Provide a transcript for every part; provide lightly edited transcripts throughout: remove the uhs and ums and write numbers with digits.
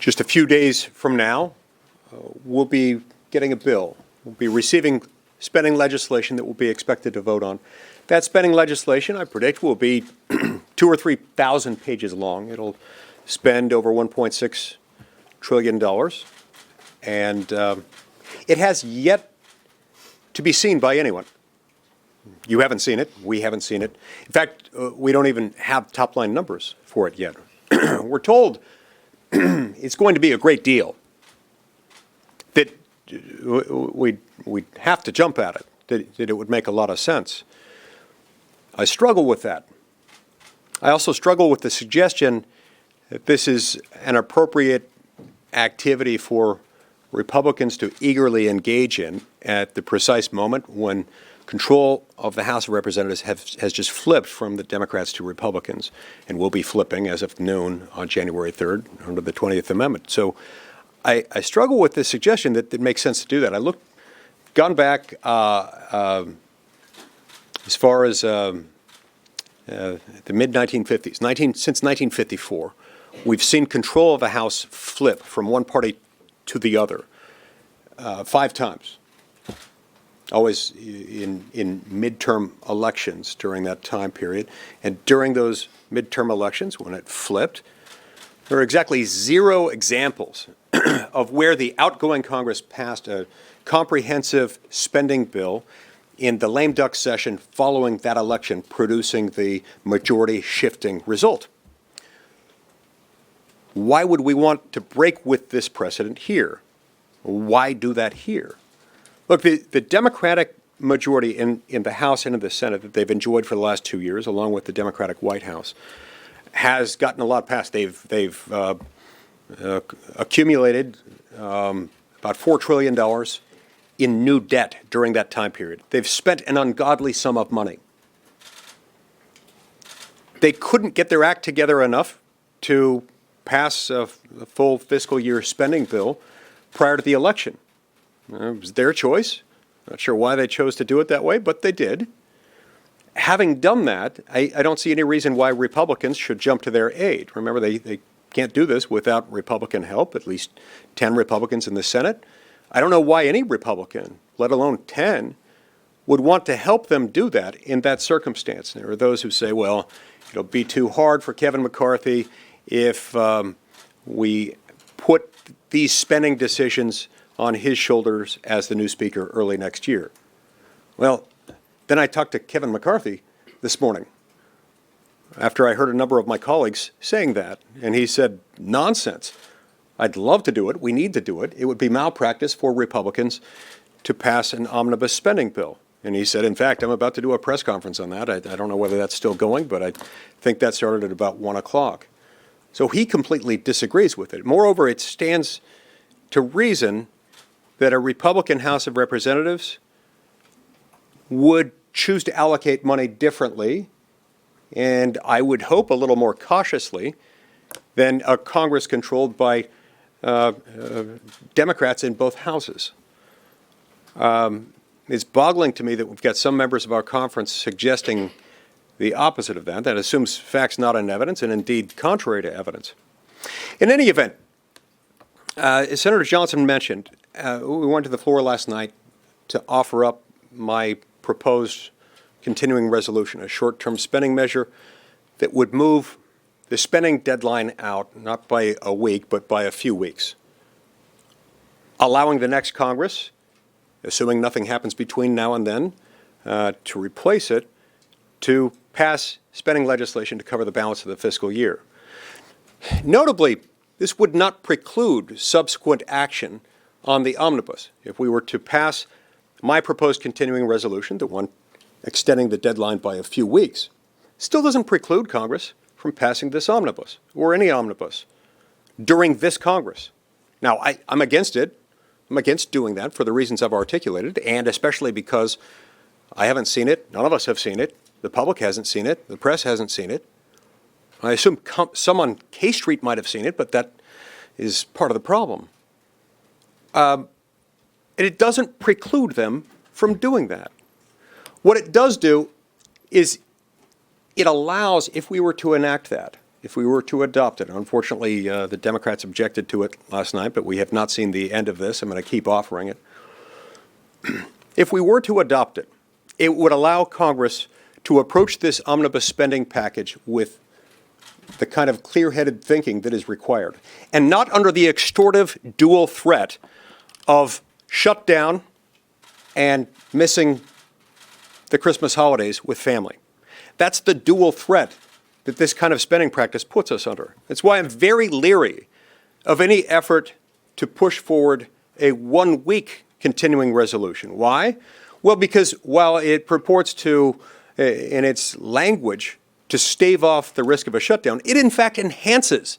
Just a few days from now, we'll be getting a bill. We'll be receiving spending legislation that we'll be expected to vote on. That spending legislation, I predict, will be 2,000 or 3,000 pages long. It'll spend over $1.6 trillion. And it has yet to be seen by anyone. You haven't seen it. We haven't seen it. In fact, we don't even have top-line numbers for it yet. We're told it's going to be a great deal, that we'd have to jump at it, that it would make a lot of sense. I struggle with that. I also struggle with the suggestion that this is an appropriate activity for Republicans to eagerly engage in at the precise moment when control of the House of Representatives has just flipped from the Democrats to Republicans, and will be flipping as of noon on January 3rd under the 20th Amendment. So I struggle with the suggestion that it makes sense to do that. Gone back as far as the mid-1950s, since 1954, we've seen control of the House flip from one party to the other 5 times. Always in midterm elections during that time period. And during those midterm elections, when it flipped, there are exactly 0 examples of where the outgoing Congress passed a comprehensive spending bill in the lame duck session following that election, producing the majority shifting result. Why would we want to break with this precedent here? Why do that here? Look, the Democratic majority in the House and in the Senate that they've enjoyed for the last 2 years, along with the Democratic White House, has gotten a lot passed. They've accumulated about $4 trillion in new debt during that time period. They've spent an ungodly sum of money. They couldn't get their act together enough to pass a full fiscal year spending bill prior to the election. It was their choice. Not sure why they chose to do it that way, but they did. Having done that, I don't see any reason why Republicans should jump to their aid. Remember, they can't do this without Republican help, at least 10 Republicans in the Senate. I don't know why any Republican, let alone 10, would want to help them do that in that circumstance. There are those who say, well, it'll be too hard for Kevin McCarthy if we put these spending decisions on his shoulders as the new speaker early next year. Well, then I talked to Kevin McCarthy this morning after I heard a number of my colleagues saying that, and he said, nonsense. I'd love to do it. We need to do it. It would be malpractice for Republicans to pass an omnibus spending bill. And he said, in fact, I'm about to do a press conference on that. I don't know whether that's still going, but I think that started at about 1 o'clock. So he completely disagrees with it. Moreover, it stands to reason that a Republican House of Representatives would choose to allocate money differently, and I would hope a little more cautiously, than a Congress controlled by Democrats in both houses. It's boggling to me that we've got some members of our conference suggesting the opposite of that. That assumes facts not in evidence, and indeed contrary to evidence. In any event, as Senator Johnson mentioned, we went to the floor last night to offer up my proposed continuing resolution, a short-term spending measure that would move the spending deadline out, not by a week, but by a few weeks, allowing the next Congress, assuming nothing happens between now and then, to replace it, to pass spending legislation to cover the balance of the fiscal year. Notably, this would not preclude subsequent action on the omnibus. If we were to pass my proposed continuing resolution, the one extending the deadline by a few weeks, still doesn't preclude Congress from passing this omnibus or any omnibus during this Congress. Now, I'm against it. I'm against doing that for the reasons I've articulated, and especially because I haven't seen it. None of us have seen it. The public hasn't seen it. The press hasn't seen it. I assume some on K Street might have seen it, but that is part of the problem. And it doesn't preclude them from doing that. What it does do is it allows, if we were to enact that, if we were to adopt it, unfortunately, the Democrats objected to it last night, but we have not seen the end of this. I'm going to keep offering it. If we were to adopt it, it would allow Congress to approach this omnibus spending package with the kind of clear-headed thinking that is required, and not under the extortive dual threat of shutdown and missing the Christmas holidays with family. That's the dual threat that this kind of spending practice puts us under. That's why I'm very leery of any effort to push forward a one-week continuing resolution. Why? Well, because while it purports to, in its language, to stave off the risk of a shutdown, it in fact enhances,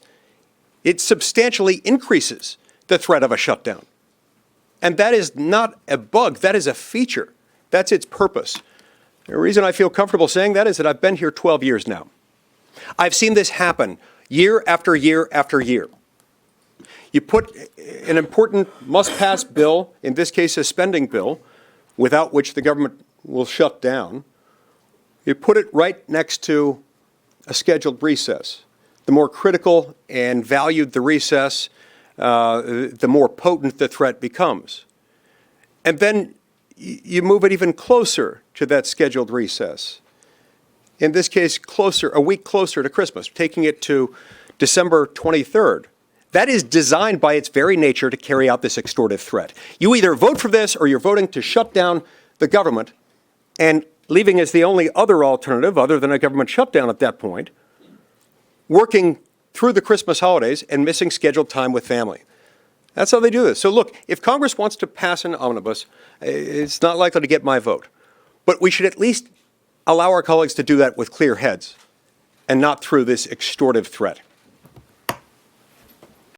it substantially increases the threat of a shutdown. And that is not a bug, that is a feature. That's its purpose. The reason I feel comfortable saying that is that I've been here 12 years now. I've seen this happen year after year after year. You put an important must-pass bill, in this case a spending bill, without which the government will shut down. You put it right next to a scheduled recess. The more critical and valued the recess, the more potent the threat becomes. And then you move it even closer to that scheduled recess. In this case, a week closer to Christmas, taking it to December 23rd. That is designed by its very nature to carry out this extortive threat. You either vote for this or you're voting to shut down the government, and leaving as the only other alternative, other than a government shutdown at that point, working through the Christmas holidays and missing scheduled time with family. That's how they do this. So look, if Congress wants to pass an omnibus, it's not likely to get my vote. But we should at least allow our colleagues to do that with clear heads and not through this extortive threat.